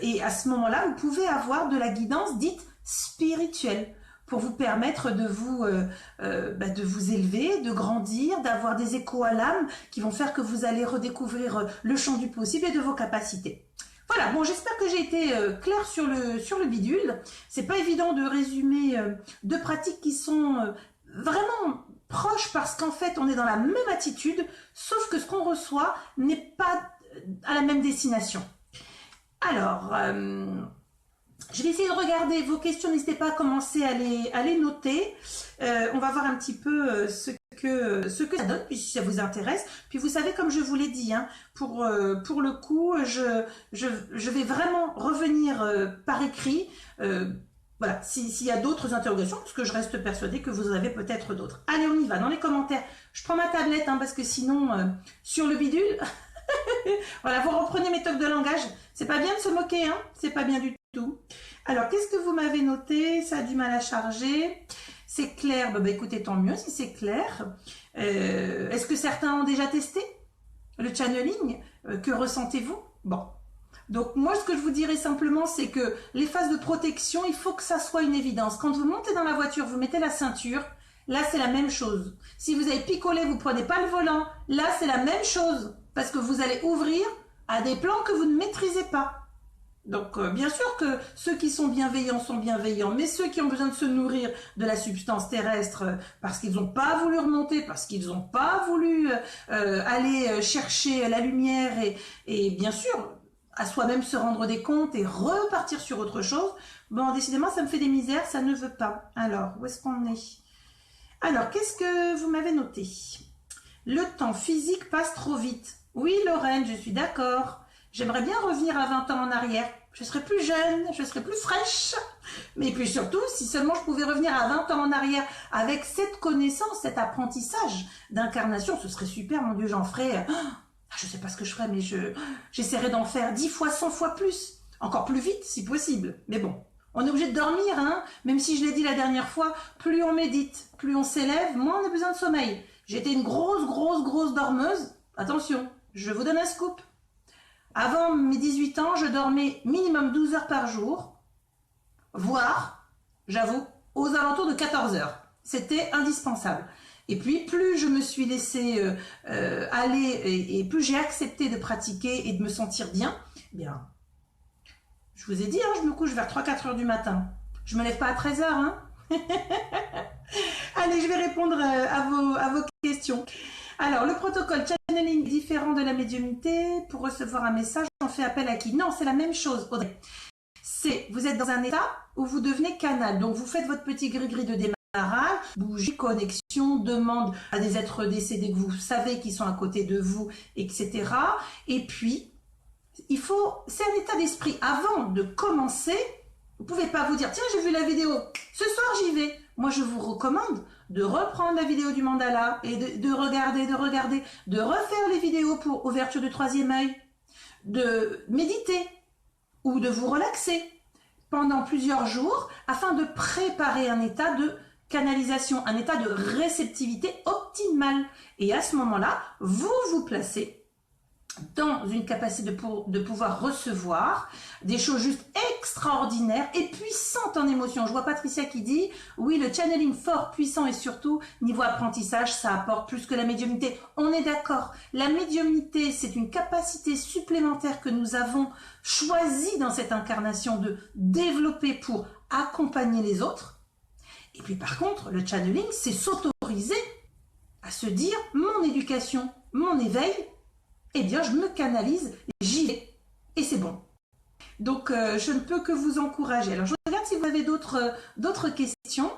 A: Et à ce moment-là, vous pouvez avoir de la guidance dite spirituel pour vous permettre de vous élever, de grandir, d'avoir des échos à l'âme qui vont faire que vous allez redécouvrir le champ du possible et de vos capacités. Voilà, bon, j'espère que j'ai été claire sur le bidule. C'est pas évident de résumer 2 pratiques qui sont vraiment proches parce qu'en fait on est dans la même attitude, sauf que ce qu'on reçoit n'est pas à la même destination. Alors je vais essayer de regarder vos questions, n'hésitez pas à commencer à les noter. On va voir un petit peu ce que ça donne, puis si ça vous intéresse. Puis vous savez, comme je vous l'ai dit, hein, pour le coup, je vais vraiment revenir par écrit. Voilà, s'il y a d'autres interrogations, parce que je reste persuadée que vous en avez peut-être d'autres. Allez, on y va, dans les commentaires. Je prends ma tablette, hein, parce que sinon, sur le bidule... Voilà, vous reprenez mes tocs de langage. C'est pas bien de se moquer, hein, c'est pas bien du tout. Alors, qu'est-ce que vous m'avez noté? Ça a du mal à charger. C'est clair. Bah, écoutez, tant mieux si c'est clair. Est-ce que certains ont déjà testé le channeling? Que ressentez-vous? Bon. Donc, moi, ce que je vous dirais simplement, c'est que les phases de protection, il faut que ça soit une évidence. Quand vous montez dans la voiture, vous mettez la ceinture. Là, c'est la même chose. Si vous avez picolé, vous prenez pas le volant. Là, c'est la même chose. Parce que vous allez ouvrir à des plans que vous ne maîtrisez pas. Donc, bien sûr que ceux qui sont bienveillants, mais ceux qui ont besoin de se nourrir de la substance terrestre parce qu'ils n'ont pas voulu remonter, parce qu'ils n'ont pas voulu aller chercher la lumière et bien sûr, à soi-même se rendre des comptes et repartir sur autre chose, bon, décidément, ça me fait des misères, ça ne veut pas. Alors, où est-ce qu'on est? Alors, qu'est-ce que vous m'avez noté? Le temps physique passe trop vite. Oui, Lorraine, je suis d'accord. J'aimerais bien revenir à 20 ans en arrière. Je serais plus jeune, je serais plus fraîche. Mais puis surtout, si seulement je pouvais revenir à 20 ans en arrière avec cette connaissance, cet apprentissage d'incarnation, ce serait super, mon Dieu, j'en ferais... je sais pas ce que je ferais, mais j'essaierais d'en faire 10 fois, 100 fois plus. Encore plus vite, si possible. Mais bon, on est obligé de dormir, hein. Même si je l'ai dit la dernière fois, plus on médite, plus on s'élève, moins on a besoin de sommeil. J'étais une grosse dormeuse. Attention, je vous donne un scoop. Avant mes 18 ans, je dormais minimum 12 heures par jour, voire, j'avoue, aux alentours de 14 heures. C'était indispensable. Et puis, plus je me suis laissée aller et plus j'ai accepté de pratiquer et de me sentir bien, Je vous ai dit, hein, je me couche vers 3-4 heures du matin. Je me lève pas à 13 heures. Hein. Allez, je vais répondre à vos questions. Alors, le protocole channeling est différent de la médiumnité. Pour recevoir un message, on fait appel à qui? Non, c'est la même chose, Audrey. Vous êtes dans un état où vous devenez canal. Donc, vous faites votre petit gris-gris de démarrage, bougie, connexion, demande à des êtres décédés que vous savez qui sont à côté de vous, etc. Et puis, c'est un état d'esprit. Avant de commencer, vous ne pouvez pas vous dire, tiens, j'ai vu la vidéo, ce soir j'y vais. Moi, je vous recommande de reprendre la vidéo du mandala et de regarder, de refaire les vidéos pour ouverture du troisième œil, de méditer ou de vous relaxer pendant plusieurs jours afin de préparer un état de canalisation, un état de réceptivité optimale. Et à ce moment-là, vous vous placez dans une capacité de pouvoir recevoir des choses juste extraordinaires et puissantes en émotion. Je vois Patricia qui dit, oui, le channeling fort, puissant et surtout, niveau apprentissage, ça apporte plus que la médiumnité. On est d'accord. La médiumnité, c'est une capacité supplémentaire que nous avons choisi dans cette incarnation de développer pour accompagner les autres. Et puis par contre, le channeling, c'est s'autoriser à se dire, mon éducation, mon éveil, eh bien, je me canalise, j'y vais, et c'est bon. Donc, je ne peux que vous encourager. Alors, je regarde si vous avez d'autres questions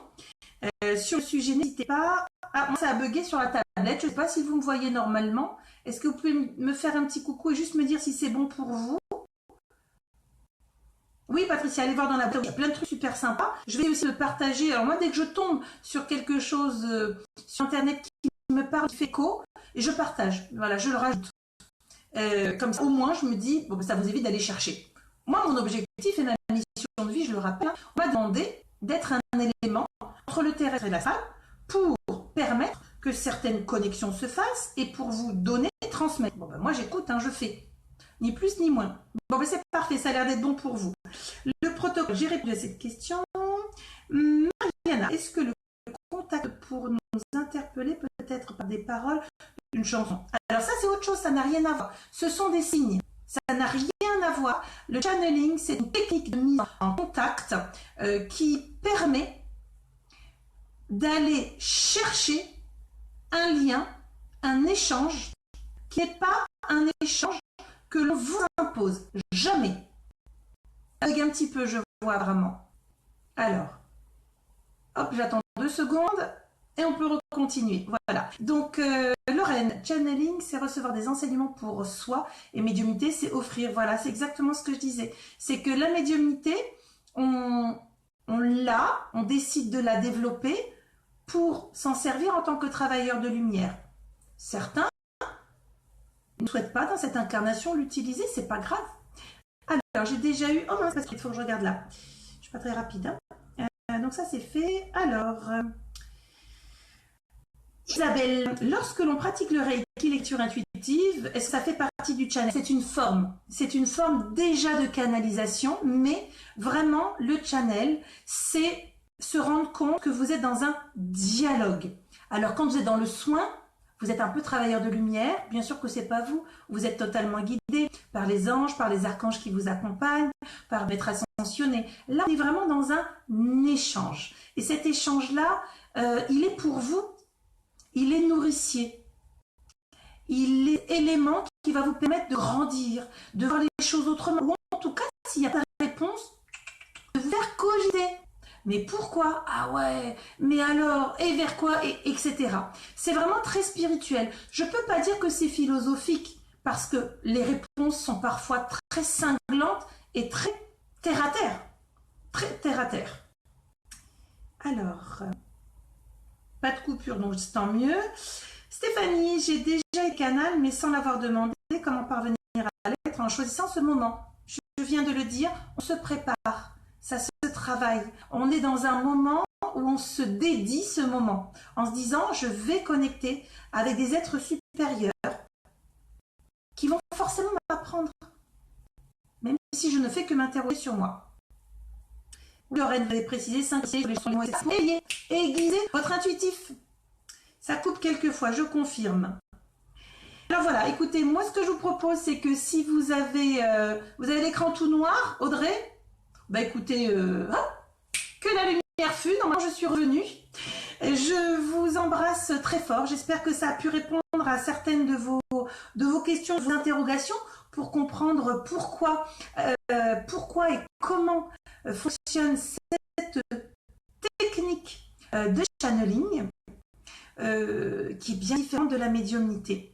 A: sur le sujet. N'hésitez pas. Ah, moi, ça a bugué sur la tablette. Je ne sais pas si vous me voyez normalement. Est-ce que vous pouvez me faire un petit coucou et juste me dire si c'est bon pour vous? Oui, Patricia, allez voir dans la vidéo. Il y a plein de trucs super sympas. Je vais aussi le partager. Alors, moi, dès que je tombe sur quelque chose sur Internet qui me parle, qui fait écho, je partage. Voilà, je le rajoute. Comme ça, au moins, je me dis, bon, ça vous évite d'aller chercher. Moi, mon objectif et ma mission de vie, je le rappelle, on m'a demandé d'être un élément entre le terrestre et l'astral pour permettre que certaines connexions se fassent et pour vous donner et transmettre. Bon, ben, moi, j'écoute, hein, je fais. Ni plus ni moins. Bon, ben, c'est parfait, ça a l'air d'être bon pour vous. Le protocole, j'ai répondu à cette question. Mariana, est-ce que le contact pour nous interpeller peut être par des paroles, une chanson? Alors ça, c'est autre chose, ça n'a rien à voir. Ce sont des signes, ça n'a rien à voir. Le channeling, c'est une technique de mise en contact qui permet d'aller chercher un lien, un échange qui n'est pas un échange que l'on vous impose. Jamais. Ça bug un petit peu, je vois vraiment. Alors, hop, j'attends 2 secondes. Et on peut continuer. Voilà. Donc, Lorraine, channeling, c'est recevoir des enseignements pour soi. Et médiumnité, c'est offrir. Voilà, c'est exactement ce que je disais. C'est que la médiumnité, on décide de la développer pour s'en servir en tant que travailleur de lumière. Certains ne souhaitent pas dans cette incarnation l'utiliser, c'est pas grave. Alors, j'ai déjà eu... Oh mince, parce qu'il faut que je regarde là. Je suis pas très rapide. Hein. Donc ça, c'est fait. Alors... Isabelle, lorsque l'on pratique le Reiki, lecture intuitive, est-ce que ça fait partie du channel? C'est une forme déjà de canalisation, mais vraiment le channel, c'est se rendre compte que vous êtes dans un dialogue. Alors quand vous êtes dans le soin, vous êtes un peu travailleur de lumière, bien sûr que c'est pas vous, vous êtes totalement guidé par les anges, par les archanges qui vous accompagnent, par maître ascensionné. Là, on est vraiment dans un échange. Et cet échange-là, il est pour vous. Il est nourricier, il est élément qui va vous permettre de grandir, de voir les choses autrement, ou en tout cas, s'il n'y a pas de réponse, de vous faire cogiter. Mais pourquoi? Ah ouais, mais alors, et vers quoi, etc. C'est vraiment très spirituel. Je ne peux pas dire que c'est philosophique, parce que les réponses sont parfois très cinglantes et très terre à terre. Très terre à terre. Alors... Pas de coupure, donc tant mieux. Stéphanie, j'ai déjà été canal, mais sans l'avoir demandé. Comment parvenir à l'être en choisissant ce moment? Je viens de le dire, on se prépare, ça se travaille. On est dans un moment où on se dédie ce moment, en se disant, je vais connecter avec des êtres supérieurs qui vont forcément m'apprendre, même si je ne fais que m'interroger sur moi. Lorraine, vous avez précisé 5 aiguiser votre intuitif. Ça coupe quelquefois, je confirme. Alors voilà, écoutez, moi ce que je vous propose, c'est que si vous avez l'écran tout noir, Audrey, bah écoutez, hop, que la lumière fût, normalement je suis revenue. Je vous embrasse très fort, j'espère que ça a pu répondre à certaines de vos questions, de vos interrogations, pour comprendre pourquoi et comment fonctionne cette technique de channeling qui est bien différente de la médiumnité.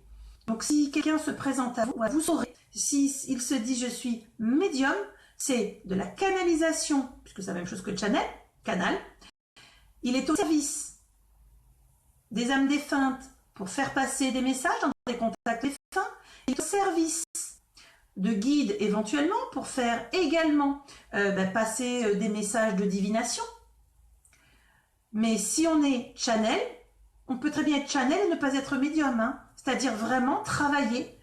A: Donc si quelqu'un se présente à vous, vous saurez, s'il se dit je suis médium, c'est de la canalisation, puisque c'est la même chose que le canal. Il est au service des âmes défuntes pour faire passer des messages dans des contacts défunts. Il est au service de guides éventuellement pour faire également passer des messages de divination. Mais si on est channel, on peut très bien être channel et ne pas être médium, hein. C'est-à-dire vraiment travailler,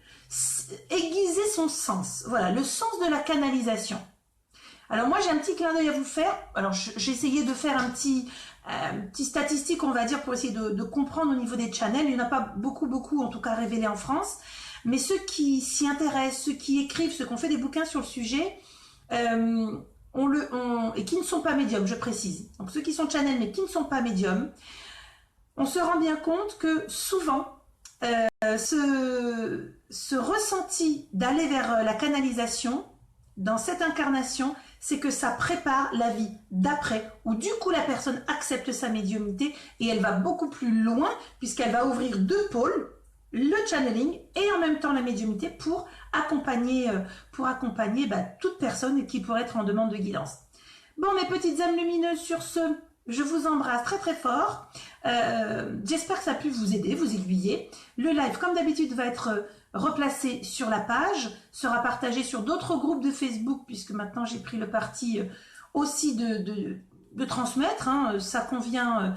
A: aiguiser son sens. Voilà, le sens de la canalisation. Alors moi, j'ai un petit clin d'œil à vous faire. Alors j'ai essayé de faire un petit statistique, on va dire, pour essayer de comprendre au niveau des channels. Il n'y en a pas beaucoup, en tout cas révélés en France. Mais ceux qui s'y intéressent, ceux qui écrivent, ceux qui ont fait des bouquins sur le sujet, et qui ne sont pas médiums, je précise. Donc ceux qui sont channel mais qui ne sont pas médiums, on se rend bien compte que souvent, ce ressenti d'aller vers la canalisation, dans cette incarnation, c'est que ça prépare la vie d'après, où du coup la personne accepte sa médiumnité et elle va beaucoup plus loin, puisqu'elle va ouvrir deux pôles, le channeling et en même temps la médiumnité pour accompagner toute personne qui pourrait être en demande de guidance. Bon, mes petites âmes lumineuses, sur ce, je vous embrasse très très fort. J'espère que ça a pu vous aider, vous aiguiller. Le live, comme d'habitude, va être replacé sur la page, sera partagé sur d'autres groupes de Facebook, puisque maintenant j'ai pris le parti aussi de transmettre, hein. Ça convient,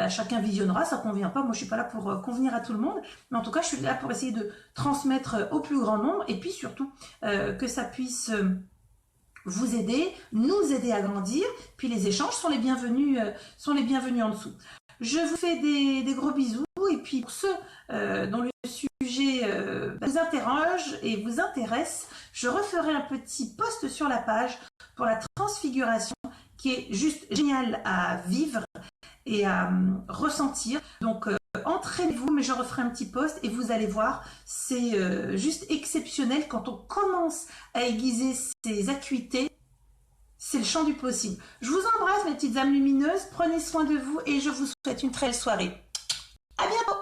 A: chacun visionnera, ça convient pas, moi je suis pas là pour convenir à tout le monde, mais en tout cas je suis là pour essayer de transmettre au plus grand nombre, et puis surtout que ça puisse vous aider, nous aider à grandir, puis les échanges sont les bienvenus en dessous. Je vous fais des gros bisous, et puis pour ceux dont le sujet vous interroge et vous intéresse, je referai un petit post sur la page pour la transfiguration, qui est juste génial à vivre et à ressentir. Donc entraînez-vous, mais je referai un petit post et vous allez voir, c'est juste exceptionnel quand on commence à aiguiser ses acuités. C'est le champ du possible. Je vous embrasse mes petites âmes lumineuses, prenez soin de vous et je vous souhaite une très belle soirée. À bientôt.